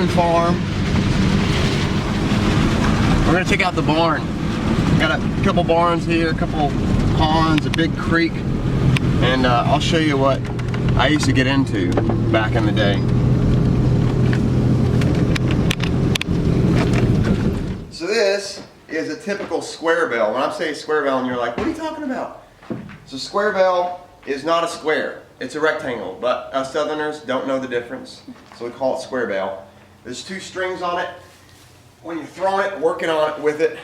Pearman farm. We're gonna check out the barn. Got a couple barns here, a couple ponds, a big creek, and I'll show you what I used to get into back in the day. So this is a typical square bell. When I'm saying square bell and you're like, what are you talking about? So square bell is not a square, it's a rectangle, but us Southerners don't know the difference, so we call it square bell. There's two strings on it. When you're throwing it, working on it with it,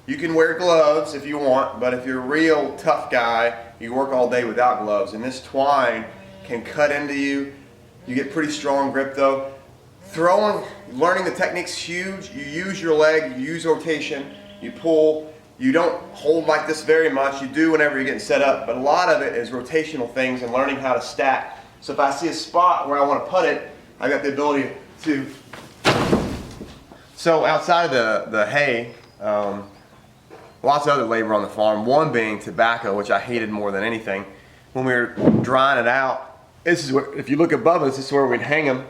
you can wear gloves if you want, but if you're a real tough guy, you work all day without gloves, and this twine can cut into you. You get pretty strong grip though. Throwing, learning the technique's huge. You use your leg, you use rotation, you pull. You don't hold like this very much. You do whenever you're getting set up, but a lot of it is rotational things and learning how to stack. So if I see a spot where I want to put it, I've got the ability to. So outside of the hay, lots of other labor on the farm, one being tobacco, which I hated more than anything. When we were drying it out, this is where, if you look above us, this is where we'd hang them.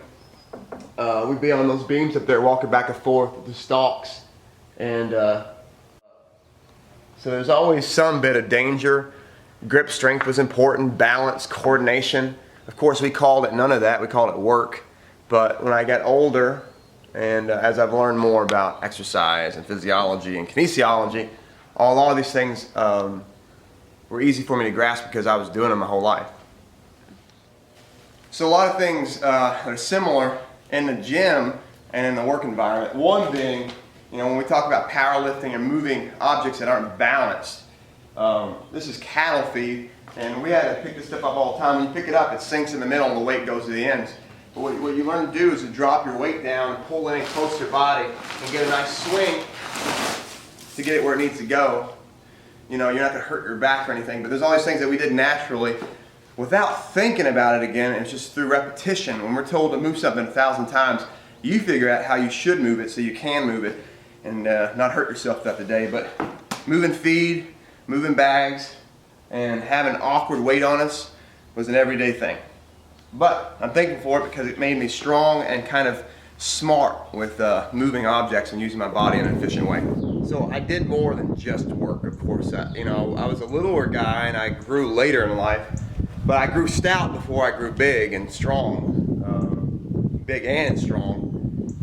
We'd be on those beams up there walking back and forth with the stalks. And so there's always some bit of danger. Grip strength was important, balance, coordination. Of course, we called it none of that, we called it work. But when I got older, and as I've learned more about exercise and physiology and kinesiology, a lot of these things were easy for me to grasp because I was doing them my whole life. So a lot of things are similar in the gym and in the work environment. One being, you know, when we talk about powerlifting and moving objects that aren't balanced, this is cattle feed, and we had to pick this stuff up all the time. When you pick it up, it sinks in the middle and the weight goes to the ends. But what you learn to do is to drop your weight down and pull in close to your body and get a nice swing to get it where it needs to go. You know, you're not going to hurt your back or anything, but there's all these things that we did naturally without thinking about it again. It's just through repetition. When we're told to move something 1,000 times, you figure out how you should move it so you can move it and not hurt yourself throughout the day. But moving feed, moving bags, and having awkward weight on us was an everyday thing. But I'm thankful for it because it made me strong and kind of smart with moving objects and using my body in an efficient way. So I did more than just work, of course. You know, I was a littler guy and I grew later in life, but I grew stout before I grew big and strong, big and strong.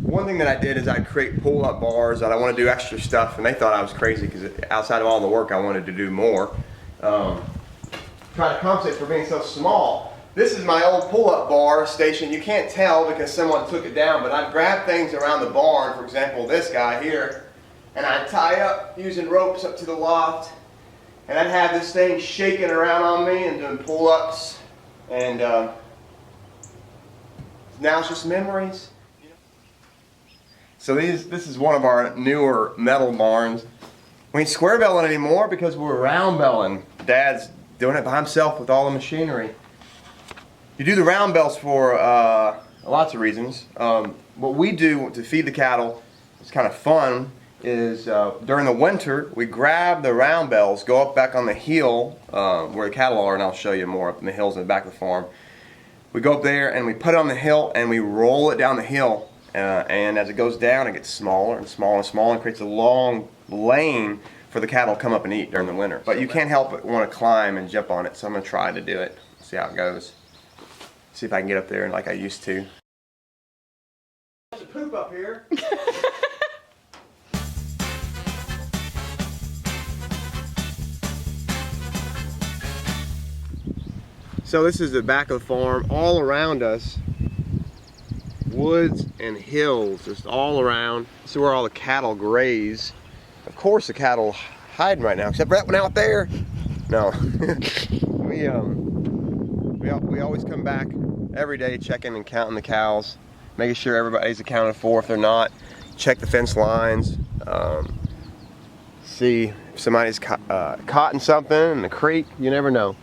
One thing that I did is I'd create pull-up bars that I want to do extra stuff, and they thought I was crazy because outside of all the work I wanted to do more. Trying to compensate for being so small. This is my old pull-up bar station. You can't tell because someone took it down, but I'd grab things around the barn, for example this guy here, and I'd tie up using ropes up to the loft, and I'd have this thing shaking around on me and doing pull-ups, and now it's just memories. So this is one of our newer metal barns. We ain't square belling anymore because we're round belling. Dad's doing it by himself with all the machinery. You do the round bells for lots of reasons. What we do to feed the cattle, it's kind of fun, is during the winter we grab the round bells, go up back on the hill where the cattle are, and I'll show you more up in the hills in the back of the farm. We go up there and we put it on the hill and we roll it down the hill, and as it goes down it gets smaller and smaller and smaller and creates a long lane for the cattle to come up and eat during the winter. But you can't help but want to climb and jump on it, so I'm going to try to do it, see how it goes. See if I can get up there like I used to. There's a poop up here. So this is the back of the farm. All around us, woods and hills, just all around. This is where all the cattle graze. Of course the cattle hiding right now, except for that one out there. No. We always come back every day checking and counting the cows, making sure everybody's accounted for. If they're not, check the fence lines, see if somebody's caught in something in the creek. You never know.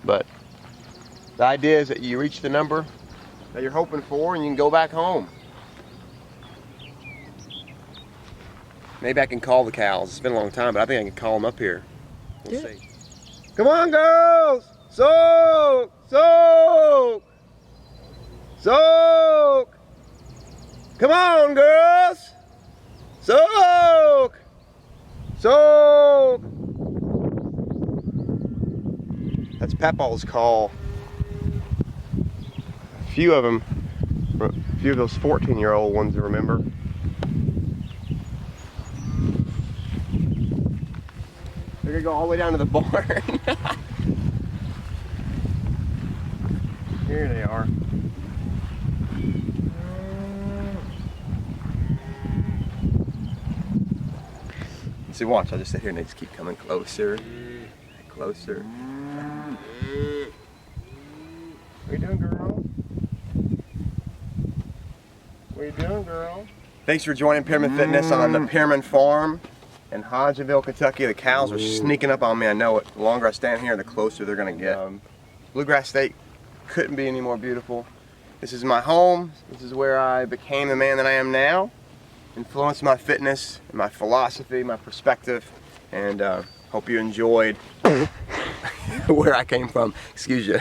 But the idea is that you reach the number that you're hoping for and you can go back home. Maybe I can call the cows. It's been a long time, but I think I can call them up here. We'll see. Come on, girls! Soak! Soak! Soak! Come on, girls. Soak. Soak. That's Pepal's call. A few of them, a few of those 14-year-old ones, remember. They're gonna go all the way down to the barn. Here they are. See, watch, I just sit here and they just keep coming closer, closer. What you doing, girl? What you doing, girl? Thanks for joining Pearman Fitness on the Pearman farm in Hodgenville, Kentucky. The cows are sneaking up on me, I know it. The longer I stand here, the closer they're gonna get. Bluegrass State couldn't be any more beautiful. This is my home. This is where I became the man that I am now. Influenced my fitness, my philosophy, my perspective, and hope you enjoyed where I came from. Excuse you.